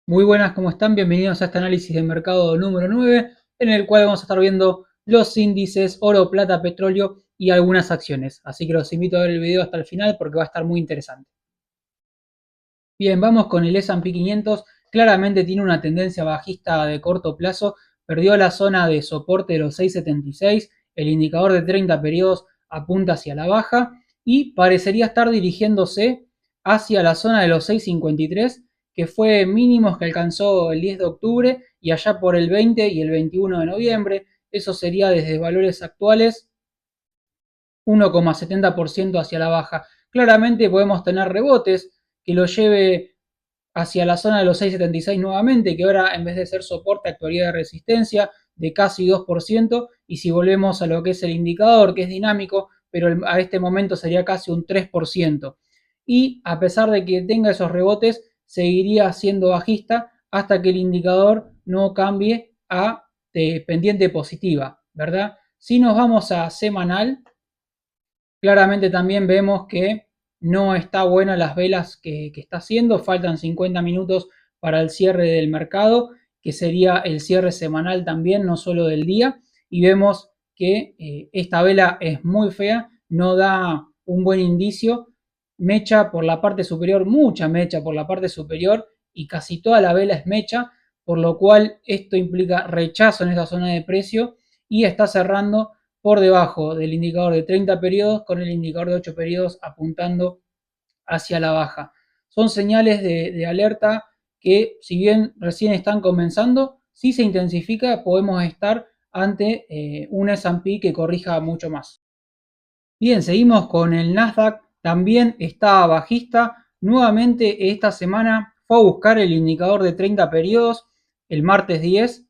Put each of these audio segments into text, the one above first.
Muy buenas, ¿cómo están? Bienvenidos a este análisis de mercado número 9, en el cual vamos a estar viendo los índices oro, plata, petróleo y algunas acciones. Así que los invito a ver el video hasta el final porque va a estar muy interesante. Bien, vamos con el S&P 500. Claramente tiene una tendencia bajista de corto plazo. Perdió la zona de soporte de los 6.76. El indicador de 30 periodos apunta hacia la baja y parecería estar dirigiéndose hacia la zona de los 6.53, que fue mínimos que alcanzó el 10 de octubre y allá por el 20 y el 21 de noviembre. Eso sería desde valores actuales 1,70% hacia la baja. Claramente podemos tener rebotes que lo lleve hacia la zona de los 6,76 nuevamente, que ahora en vez de ser soporte actuaría de resistencia de casi 2%, y si volvemos a lo que es el indicador, que es dinámico, pero a este momento sería casi un 3%. Y a pesar de que tenga esos rebotes, seguiría siendo bajista hasta que el indicador no cambie a pendiente positiva, ¿verdad? Si nos vamos a semanal, claramente también vemos que no está buena las velas que está haciendo, faltan 50 minutos para el cierre del mercado, que sería el cierre semanal también, no solo del día, y vemos que esta vela es muy fea, no da un buen indicio, mecha por la parte superior, mucha mecha por la parte superior, y casi toda la vela es mecha, por lo cual esto implica rechazo en esta zona de precio y está cerrando por debajo del indicador de 30 periodos con el indicador de 8 periodos apuntando hacia la baja. Son señales de alerta que, si bien recién están comenzando, si se intensifica podemos estar ante un S&P que corrija mucho más. Bien, seguimos con el Nasdaq, también está bajista. Nuevamente esta semana fue a buscar el indicador de 30 periodos el martes 10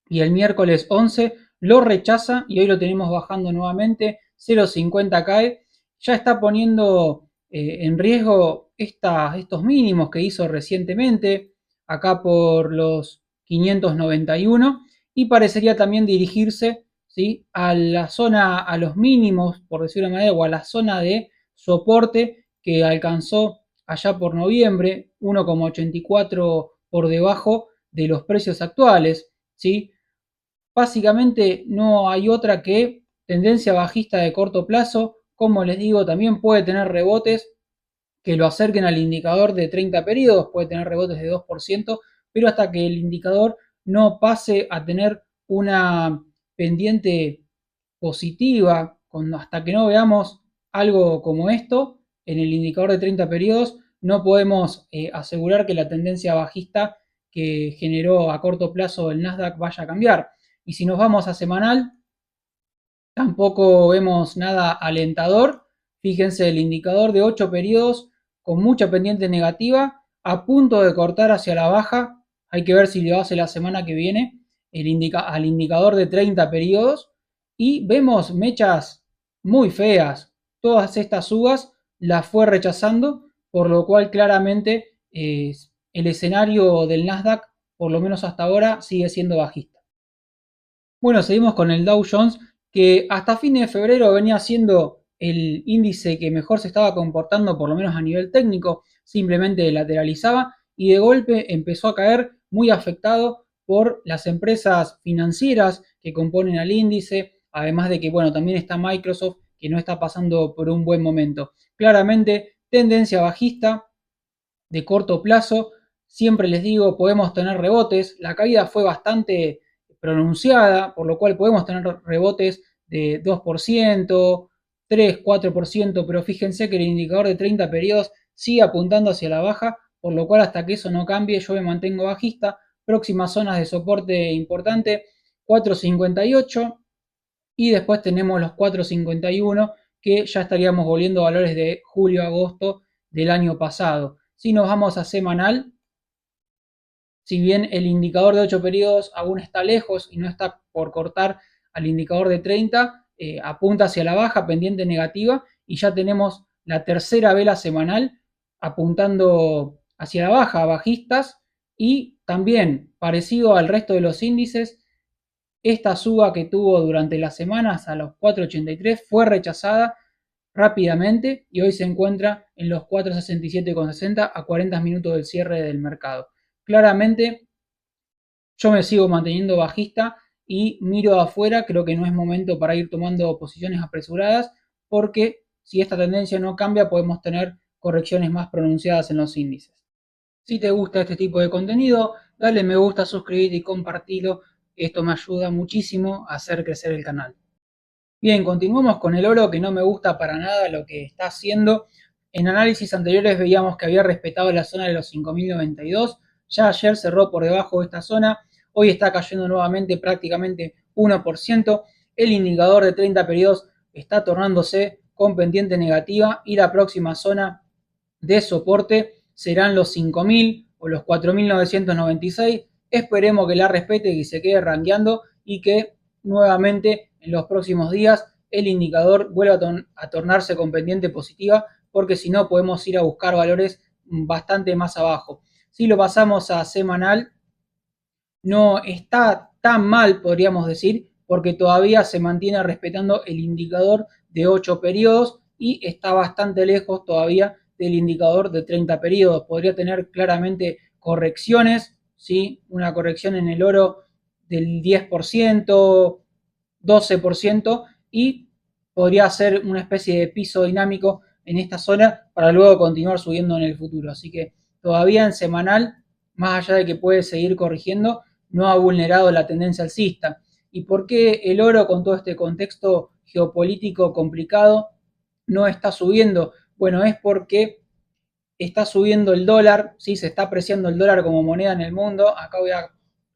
y el miércoles 11 lo rechaza y hoy lo tenemos bajando nuevamente, 0,50 cae, ya está poniendo en riesgo estos mínimos que hizo recientemente, acá por los 591, y parecería también dirigirse, ¿sí?, a la zona, a los mínimos, por decirlo de manera, o a la zona de soporte que alcanzó allá por noviembre, 1,84 por debajo de los precios actuales, ¿sí? Básicamente no hay otra que tendencia bajista de corto plazo. Como les digo, también puede tener rebotes que lo acerquen al indicador de 30 periodos, puede tener rebotes de 2%, pero hasta que el indicador no pase a tener una pendiente positiva, hasta que no veamos algo como esto en el indicador de 30 periodos, no podemos asegurar que la tendencia bajista que generó a corto plazo el Nasdaq vaya a cambiar. Y si nos vamos a semanal, tampoco vemos nada alentador. Fíjense, el indicador de 8 periodos con mucha pendiente negativa, a punto de cortar hacia la baja. Hay que ver si lo hace la semana que viene al indicador de 30 periodos. Y vemos mechas muy feas. Todas estas subas las fue rechazando, por lo cual claramente el escenario del Nasdaq, por lo menos hasta ahora, sigue siendo bajista. Bueno, seguimos con el Dow Jones, que hasta fines de febrero venía siendo el índice que mejor se estaba comportando, por lo menos a nivel técnico, simplemente lateralizaba y de golpe empezó a caer muy afectado por las empresas financieras que componen al índice, además de que, bueno, también está Microsoft, que no está pasando por un buen momento. Claramente, tendencia bajista de corto plazo, siempre les digo, podemos tener rebotes, la caída fue bastante pronunciada, por lo cual podemos tener rebotes de 2%, 3, 4%, pero fíjense que el indicador de 30 periodos sigue apuntando hacia la baja, por lo cual hasta que eso no cambie yo me mantengo bajista. Próximas zonas de soporte importante, 4,58 y después tenemos los 4,51 que ya estaríamos volviendo a valores de julio-agosto del año pasado. Si nos vamos a semanal, si bien el indicador de 8 periodos aún está lejos y no está por cortar al indicador de 30, apunta hacia la baja, pendiente negativa, y ya tenemos la tercera vela semanal apuntando hacia la baja, bajistas, y también parecido al resto de los índices, esta suba que tuvo durante las semanas a los 4,83 fue rechazada rápidamente y hoy se encuentra en los 4,67,60 a 40 minutos del cierre del mercado. claramente yo me sigo manteniendo bajista y miro afuera, creo que no es momento para ir tomando posiciones apresuradas, porque si esta tendencia no cambia podemos tener correcciones más pronunciadas en los índices. Si te gusta este tipo de contenido, dale me gusta, suscríbete y compartilo. Esto me ayuda muchísimo a hacer crecer el canal. Bien, continuamos con el oro, que no me gusta para nada lo que está haciendo. En análisis anteriores veíamos que había respetado la zona de los 5.092. Ya ayer cerró por debajo de esta zona. Hoy está cayendo nuevamente prácticamente 1%. El indicador de 30 periodos está tornándose con pendiente negativa y la próxima zona de soporte serán los 5.000 o los 4.996. Esperemos que la respete y se quede rankeando y que nuevamente en los próximos días el indicador vuelva a tornarse con pendiente positiva, porque si no podemos ir a buscar valores bastante más abajo. Si lo pasamos a semanal, no está tan mal, podríamos decir, porque todavía se mantiene respetando el indicador de 8 periodos y está bastante lejos todavía del indicador de 30 periodos. Podría tener claramente correcciones, ¿sí? Una corrección en el oro del 10%, 12% y podría ser una especie de piso dinámico en esta zona para luego continuar subiendo en el futuro. Así que todavía en semanal, más allá de que puede seguir corrigiendo, no ha vulnerado la tendencia alcista. ¿Y por qué el oro, con todo este contexto geopolítico complicado, no está subiendo? Bueno, es porque está subiendo el dólar, ¿sí? Se está apreciando el dólar como moneda en el mundo. Acá voy a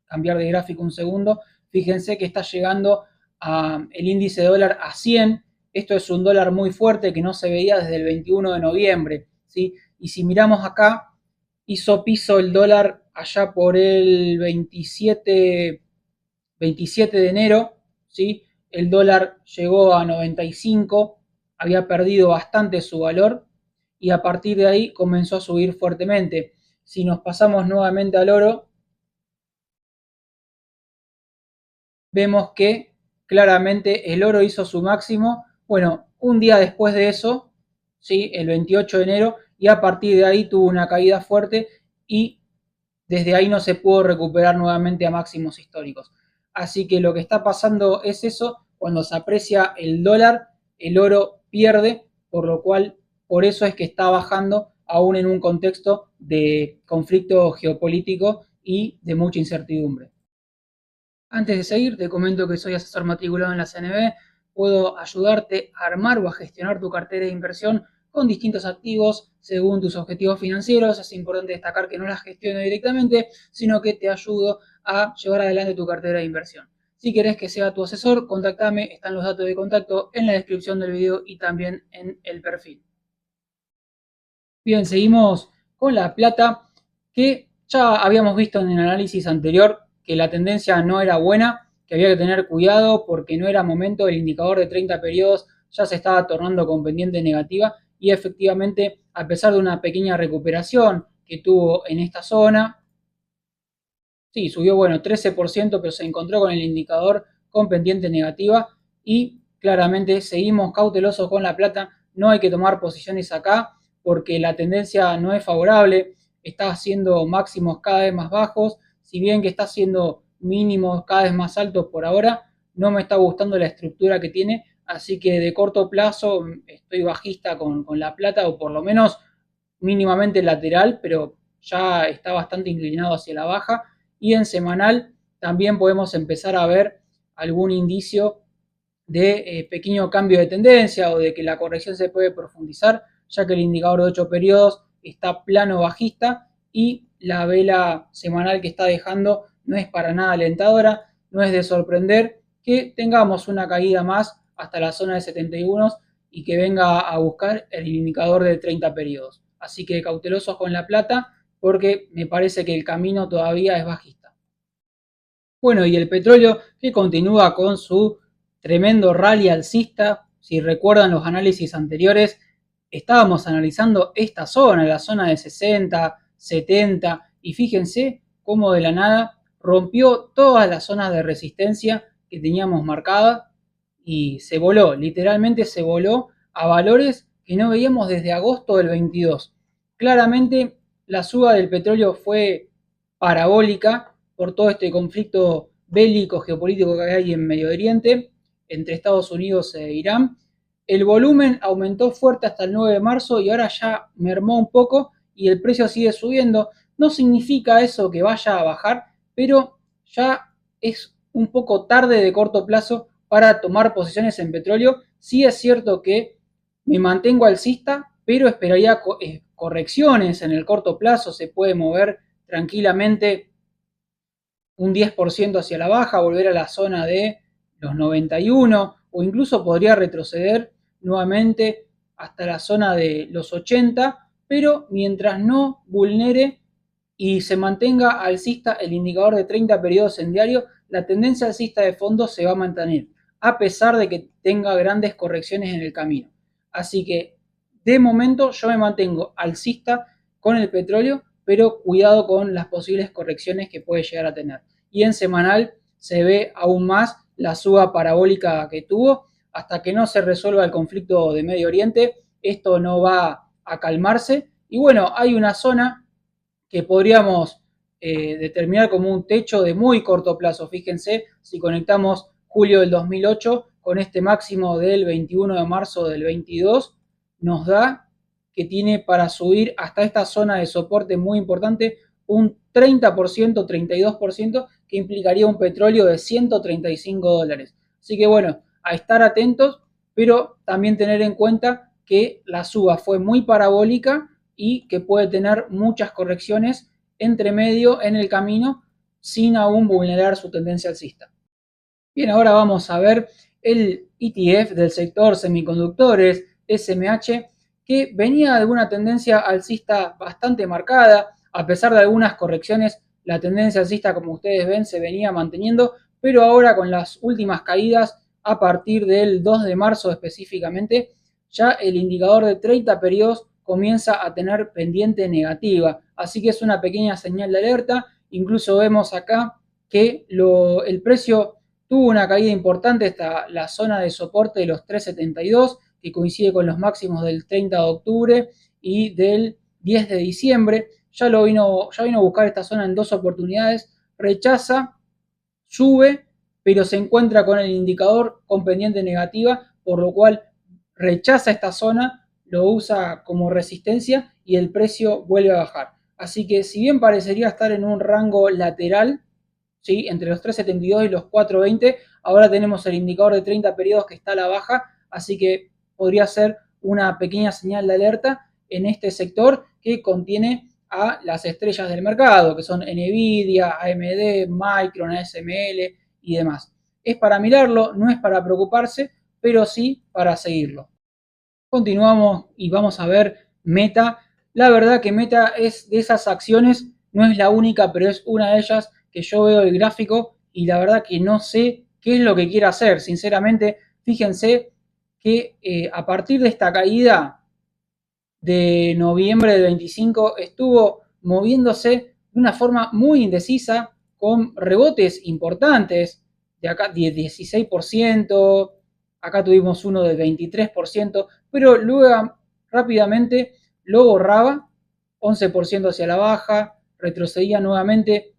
cambiar de gráfico un segundo. Fíjense que está llegando el índice de dólar a 100. Esto es un dólar muy fuerte que no se veía desde el 21 de noviembre, ¿sí? Y si miramos acá, hizo piso el dólar allá por el 27 de enero, ¿sí? El dólar llegó a 95, había perdido bastante su valor y a partir de ahí comenzó a subir fuertemente. Si nos pasamos nuevamente al oro, vemos que claramente el oro hizo su máximo, bueno, un día después de eso, ¿sí? El 28 de enero, y a partir de ahí tuvo una caída fuerte y desde ahí no se pudo recuperar nuevamente a máximos históricos. Así que lo que está pasando es eso, cuando se aprecia el dólar, el oro pierde, por lo cual, por eso es que está bajando aún en un contexto de conflicto geopolítico y de mucha incertidumbre. Antes de seguir, te comento que soy asesor matriculado en la CNB. Puedo ayudarte a armar o a gestionar tu cartera de inversión con distintos activos según tus objetivos financieros. Es importante destacar que no las gestiono directamente, sino que te ayudo a llevar adelante tu cartera de inversión. Si querés que sea tu asesor, contactame. Están los datos de contacto en la descripción del video y también en el perfil. Bien, seguimos con la plata, que ya habíamos visto en el análisis anterior que la tendencia no era buena, que había que tener cuidado porque no era momento, el indicador de 30 periodos ya se estaba tornando con pendiente negativa y efectivamente, a pesar de una pequeña recuperación que tuvo en esta zona, sí, subió, bueno, 13%, pero se encontró con el indicador con pendiente negativa y claramente seguimos cautelosos con la plata, no hay que tomar posiciones acá porque la tendencia no es favorable, está haciendo máximos cada vez más bajos, si bien que está haciendo mínimos cada vez más altos por ahora, no me está gustando la estructura que tiene, así que de corto plazo estoy bajista con la plata o por lo menos mínimamente lateral, pero ya está bastante inclinado hacia la baja y en semanal también podemos empezar a ver algún indicio de pequeño cambio de tendencia o de que la corrección se puede profundizar, ya que el indicador de 8 periodos está plano bajista y la vela semanal que está dejando no es para nada alentadora, no es de sorprender que tengamos una caída más hasta la zona de 71 y que venga a buscar el indicador de 30 periodos. Así que cautelosos con la plata porque me parece que el camino todavía es bajista. Bueno, y el petróleo que continúa con su tremendo rally alcista. Si recuerdan los análisis anteriores, estábamos analizando esta zona, la zona de 60, 70, y fíjense cómo de la nada rompió todas las zonas de resistencia que teníamos marcadas y se voló, literalmente se voló a valores que no veíamos desde agosto del 22. Claramente la suba del petróleo fue parabólica por todo este conflicto bélico geopolítico que hay en Medio Oriente entre Estados Unidos e Irán. El volumen aumentó fuerte hasta el 9 de marzo y ahora ya mermó un poco y el precio sigue subiendo. No significa eso que vaya a bajar, pero ya es un poco tarde de corto plazo para tomar posiciones en petróleo. Sí es cierto que me mantengo alcista, pero esperaría correcciones en el corto plazo. Se puede mover tranquilamente un 10% hacia la baja, volver a la zona de los 91 o incluso podría retroceder nuevamente hasta la zona de los 80, pero mientras no vulnere y se mantenga alcista el indicador de 30 periodos en diario, la tendencia alcista de fondo se va a mantener, a pesar de que tenga grandes correcciones en el camino. Así que, de momento, yo me mantengo alcista con el petróleo, pero cuidado con las posibles correcciones que puede llegar a tener. Y en semanal se ve aún más la suba parabólica que tuvo. Hasta que no se resuelva el conflicto de Medio Oriente, esto no va a calmarse. Y bueno, hay una zona que podríamos determinar como un techo de muy corto plazo. Fíjense, si conectamos julio del 2008 con este máximo del 21 de marzo del 22, nos da que tiene para subir hasta esta zona de soporte muy importante un 30%, 32%, que implicaría un petróleo de $135. Así que bueno, a estar atentos, pero también tener en cuenta que la suba fue muy parabólica y que puede tener muchas correcciones entre medio en el camino sin aún vulnerar su tendencia alcista. Bien, ahora vamos a ver el ETF del sector semiconductores, SMH, que venía de una tendencia alcista bastante marcada, a pesar de algunas correcciones, la tendencia alcista, como ustedes ven, se venía manteniendo, pero ahora con las últimas caídas, a partir del 2 de marzo específicamente, ya el indicador de 30 periodos comienza a tener pendiente negativa, así que es una pequeña señal de alerta. Incluso vemos acá que el precio tuvo una caída importante hasta la zona de soporte de los 3.72, que coincide con los máximos del 30 de octubre y del 10 de diciembre. Ya vino a buscar esta zona en dos oportunidades, rechaza, sube, pero se encuentra con el indicador con pendiente negativa, por lo cual rechaza esta zona, lo usa como resistencia y el precio vuelve a bajar. Así que si bien parecería estar en un rango lateral, ¿sí?, entre los 3.72 y los 4.20, ahora tenemos el indicador de 30 periodos que está a la baja, así que podría ser una pequeña señal de alerta en este sector que contiene a las estrellas del mercado, que son Nvidia, AMD, Micron, ASML y demás. Es para mirarlo, no es para preocuparse, pero sí para seguirlo. Continuamos y vamos a ver Meta. La verdad que Meta es de esas acciones, no es la única, pero es una de ellas que yo veo el gráfico y la verdad que no sé qué es lo que quiere hacer. Sinceramente, fíjense que a partir de esta caída de noviembre del 25 estuvo moviéndose de una forma muy indecisa con rebotes importantes de acá 16%, acá tuvimos uno del 23%, pero luego rápidamente lo borraba, 11% hacia la baja, retrocedía nuevamente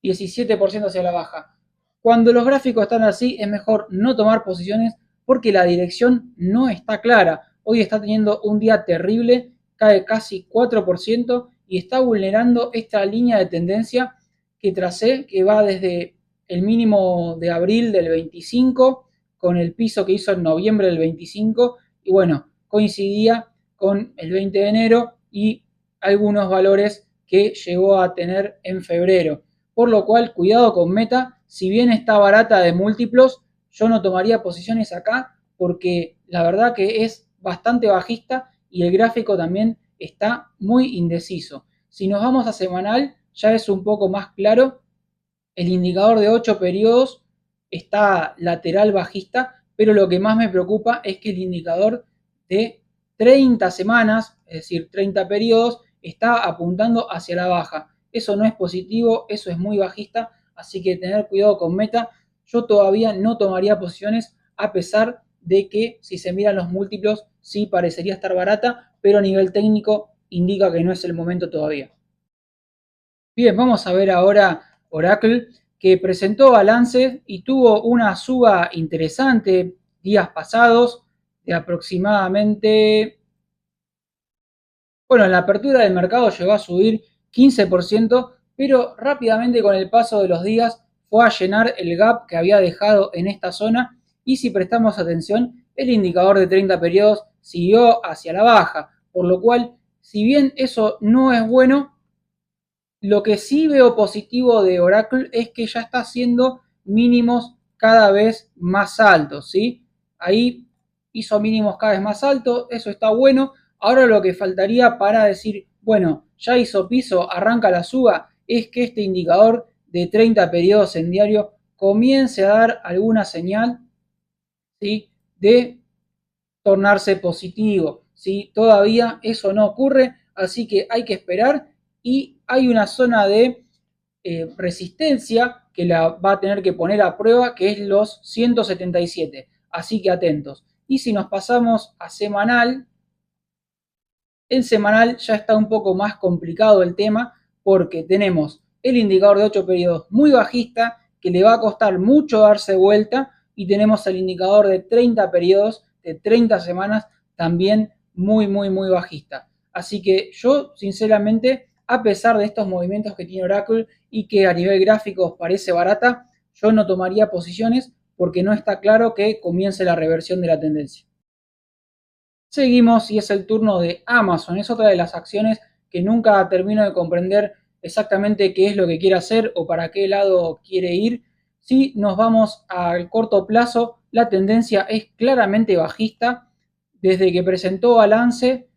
17% hacia la baja. Cuando los gráficos están así es mejor no tomar posiciones porque la dirección no está clara. Hoy está teniendo un día terrible, cae casi 4% y está vulnerando esta línea de tendencia que tracé, que va desde el mínimo de abril del 25 con el piso que hizo en noviembre del 25 y bueno, coincidía con el 20 de enero y algunos valores que llegó a tener en febrero. Por lo cual, cuidado con Meta, si bien está barata de múltiplos, yo no tomaría posiciones acá porque la verdad que es bastante bajista y el gráfico también está muy indeciso. Si nos vamos a semanal, ya es un poco más claro. El indicador de 8 periodos está lateral bajista, pero lo que más me preocupa es que el indicador de 30 semanas, es decir, 30 periodos, está apuntando hacia la baja. Eso no es positivo, eso es muy bajista, así que tener cuidado con Meta. Yo todavía no tomaría posiciones a pesar de que si se miran los múltiplos sí parecería estar barata, pero a nivel técnico indica que no es el momento todavía. Bien, vamos a ver ahora Oracle, que presentó balance y tuvo una suba interesante días pasados de aproximadamente, bueno, en la apertura del mercado llegó a subir 15%, pero rápidamente con el paso de los días fue a llenar el gap que había dejado en esta zona y si prestamos atención, el indicador de 30 periodos siguió hacia la baja, por lo cual, si bien eso no es bueno, lo que sí veo positivo de Oracle es que ya está haciendo mínimos cada vez más altos, ¿sí? Ahí hizo mínimos cada vez más altos, eso está bueno. Ahora lo que faltaría para decir, bueno, ya hizo piso, arranca la suba, es que este indicador de 30 periodos en diario comience a dar alguna señal, ¿sí? De tornarse positivo, ¿sí? Todavía eso no ocurre, así que hay que esperar y hay una zona de resistencia que la va a tener que poner a prueba, que es los 177. Así que atentos. Y si nos pasamos a semanal, en semanal ya está un poco más complicado el tema porque tenemos el indicador de 8 periodos muy bajista que le va a costar mucho darse vuelta y tenemos el indicador de 30 periodos de 30 semanas también muy bajista. Así que yo sinceramente, a pesar de estos movimientos que tiene Oracle y que a nivel gráfico parece barata, yo no tomaría posiciones porque no está claro que comience la reversión de la tendencia. Seguimos y es el turno de Amazon. Es otra de las acciones que nunca termino de comprender exactamente qué es lo que quiere hacer o para qué lado quiere ir. Si nos vamos al corto plazo, la tendencia es claramente bajista. Desde que presentó balance,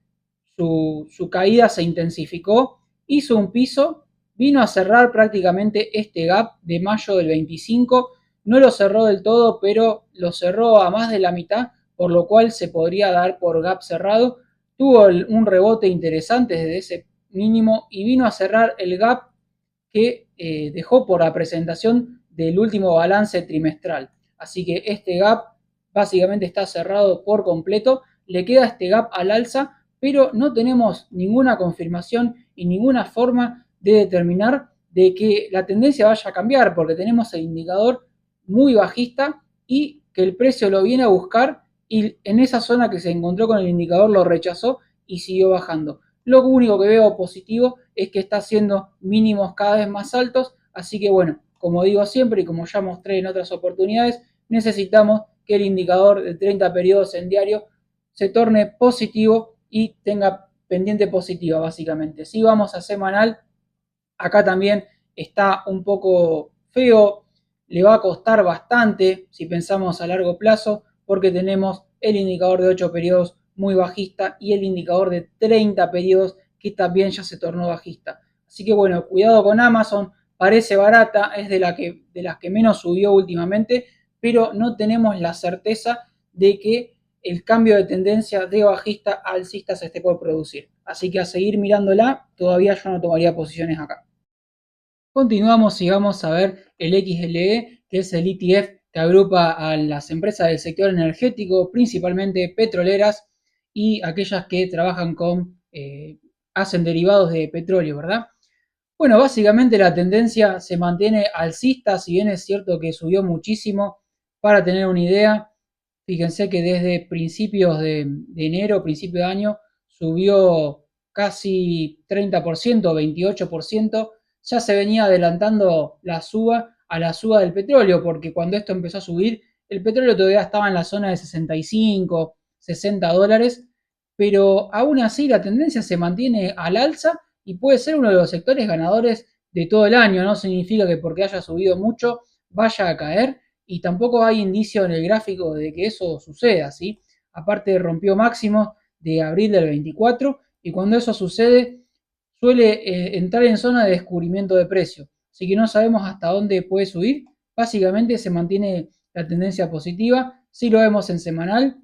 su caída se intensificó, hizo un piso, vino a cerrar prácticamente este gap de mayo del 25. No lo cerró del todo, pero lo cerró a más de la mitad, por lo cual se podría dar por gap cerrado. Tuvo un rebote interesante desde ese mínimo y vino a cerrar el gap que dejó por la presentación del último balance trimestral. Así que este gap básicamente está cerrado por completo. Le queda este gap al alza, pero no tenemos ninguna confirmación y ninguna forma de determinar de que la tendencia vaya a cambiar, porque tenemos el indicador muy bajista y que el precio lo viene a buscar y en esa zona que se encontró con el indicador lo rechazó y siguió bajando. Lo único que veo positivo es que está haciendo mínimos cada vez más altos, así que bueno, como digo siempre y como ya mostré en otras oportunidades, necesitamos que el indicador de 30 periodos en diario se torne positivo y tenga pendiente positiva básicamente. Si vamos a semanal, acá también está un poco feo, le va a costar bastante si pensamos a largo plazo porque tenemos el indicador de 8 periodos muy bajista y el indicador de 30 periodos que también ya se tornó bajista. Así que bueno, cuidado con Amazon, parece barata, es de las que menos subió últimamente, pero no tenemos la certeza de que el cambio de tendencia de bajista a alcista se esté por producir. Así que a seguir mirándola, todavía yo no tomaría posiciones acá. Continuamos y vamos a ver el XLE, que es el ETF que agrupa a las empresas del sector energético, principalmente petroleras y aquellas que trabajan hacen derivados de petróleo, ¿verdad? Bueno, básicamente la tendencia se mantiene alcista, si bien es cierto que subió muchísimo. Para tener una idea, fíjense que desde principios de enero, principio de año, subió casi 30%, 28%. Ya se venía adelantando la suba a la suba del petróleo, porque cuando esto empezó a subir, el petróleo todavía estaba en la zona de 65, 60 dólares, pero aún así la tendencia se mantiene al alza y puede ser uno de los sectores ganadores de todo el año. No significa que porque haya subido mucho vaya a caer y tampoco hay indicio en el gráfico de que eso suceda, ¿sí? Aparte rompió máximos de abril del 24 y cuando eso sucede suele entrar en zona de descubrimiento de precio. Así que no sabemos hasta dónde puede subir. Básicamente se mantiene la tendencia positiva. Si lo vemos en semanal,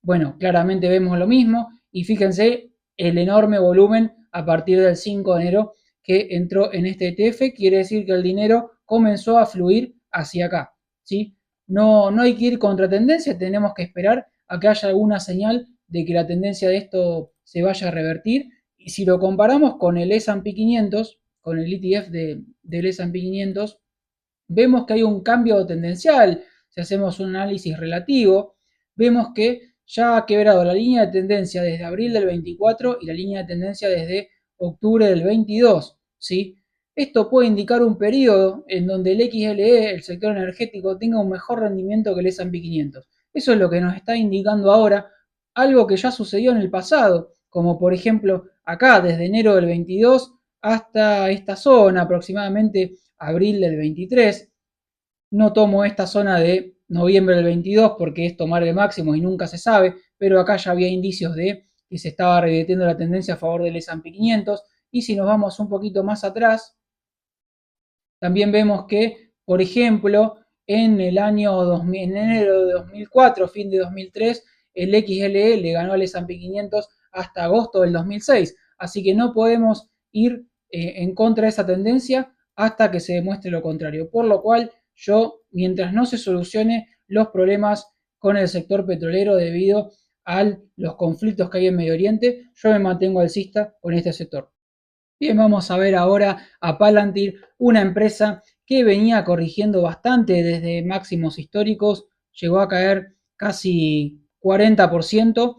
bueno, claramente vemos lo mismo y fíjense el enorme volumen a partir del 5 de enero que entró en este ETF, quiere decir que el dinero comenzó a fluir hacia acá, ¿sí? No hay que ir contra tendencia, tenemos que esperar a que haya alguna señal de que la tendencia de esto se vaya a revertir y si lo comparamos con el S&P 500, con el ETF del S&P 500, vemos que hay un cambio tendencial. Si hacemos un análisis relativo, vemos que ya ha quebrado la línea de tendencia desde abril del 24 y la línea de tendencia desde octubre del 22, ¿sí? Esto puede indicar un periodo en donde el XLE, el sector energético, tenga un mejor rendimiento que el S&P 500. Eso es lo que nos está indicando ahora algo que ya sucedió en el pasado, como por ejemplo acá desde enero del 22 hasta esta zona, aproximadamente abril del 23. No tomo esta zona de noviembre del 22 porque es tomar el máximo y nunca se sabe, pero acá ya había indicios de que se estaba revirtiendo la tendencia a favor del S&P 500. Y si nos vamos un poquito más atrás, también vemos que, por ejemplo, en el año 2000, en enero de 2004, fin de 2003, el XLE le ganó al S&P 500 hasta agosto del 2006. Así que no podemos ir en contra de esa tendencia hasta que se demuestre lo contrario. Por lo cual, yo, mientras no se solucione los problemas con el sector petrolero debido a los conflictos que hay en Medio Oriente, yo me mantengo alcista con este sector. Bien, vamos a ver ahora a Palantir, una empresa que venía corrigiendo bastante desde máximos históricos, llegó a caer casi 40%.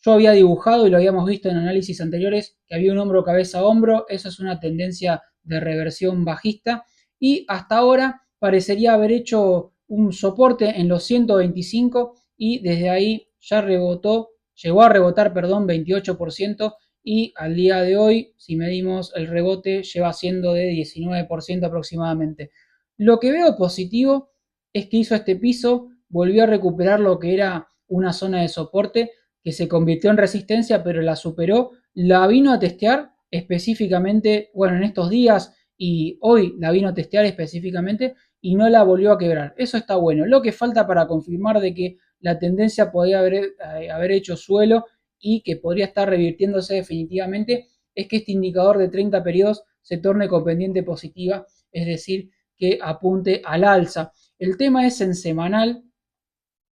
Yo había dibujado y lo habíamos visto en análisis anteriores que había un hombro cabeza a hombro, eso es una tendencia de reversión bajista y hasta ahora parecería haber hecho un soporte en los 125 y desde ahí ya rebotó, llegó a rebotar, perdón, 28% y al día de hoy, si medimos el rebote, lleva siendo de 19% aproximadamente. Lo que veo positivo es que hizo este piso, volvió a recuperar lo que era una zona de soporte que se convirtió en resistencia, pero la superó, la vino a testear específicamente, bueno, en estos días y hoy la vino a testear específicamente y no la volvió a quebrar. Eso está bueno. Lo que falta para confirmar de que la tendencia podría haber hecho suelo y que podría estar revirtiéndose definitivamente es que este indicador de 30 periodos se torne con pendiente positiva, es decir, que apunte al alza. El tema es en semanal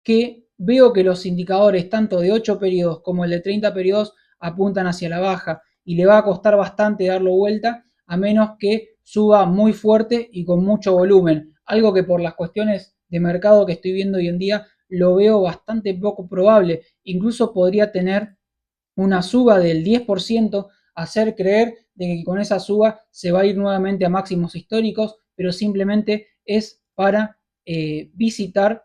que veo que los indicadores tanto de 8 periodos como el de 30 periodos apuntan hacia la baja y le va a costar bastante darlo vuelta a menos que suba muy fuerte y con mucho volumen, algo que por las cuestiones de mercado que estoy viendo hoy en día lo veo bastante poco probable, incluso podría tener una suba del 10%, hacer creer de que con esa suba se va a ir nuevamente a máximos históricos, pero simplemente es para visitar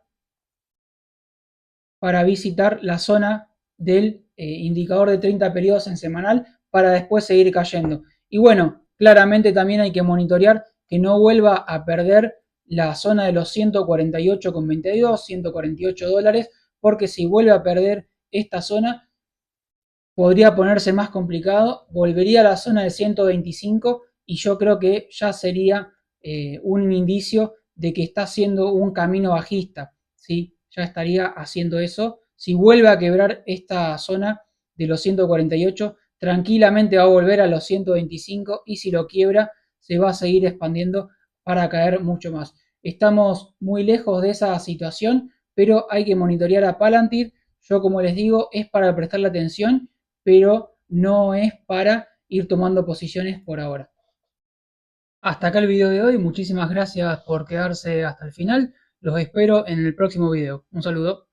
la zona del indicador de 30 periodos en semanal para después seguir cayendo. Y bueno, claramente también hay que monitorear que no vuelva a perder la zona de los 148,22, 148 dólares, porque si vuelve a perder esta zona, podría ponerse más complicado, volvería a la zona de 125 y yo creo que ya sería un indicio de que está haciendo un camino bajista, ¿sí? Ya estaría haciendo eso. Si vuelve a quebrar esta zona de los 148, tranquilamente va a volver a los 125 y si lo quiebra, se va a seguir expandiendo para caer mucho más. Estamos muy lejos de esa situación, pero hay que monitorear a Palantir. Yo, como les digo, es para prestarle atención pero no es para ir tomando posiciones por ahora. Hasta acá el video de hoy, muchísimas gracias por quedarse hasta el final, los espero en el próximo video. Un saludo.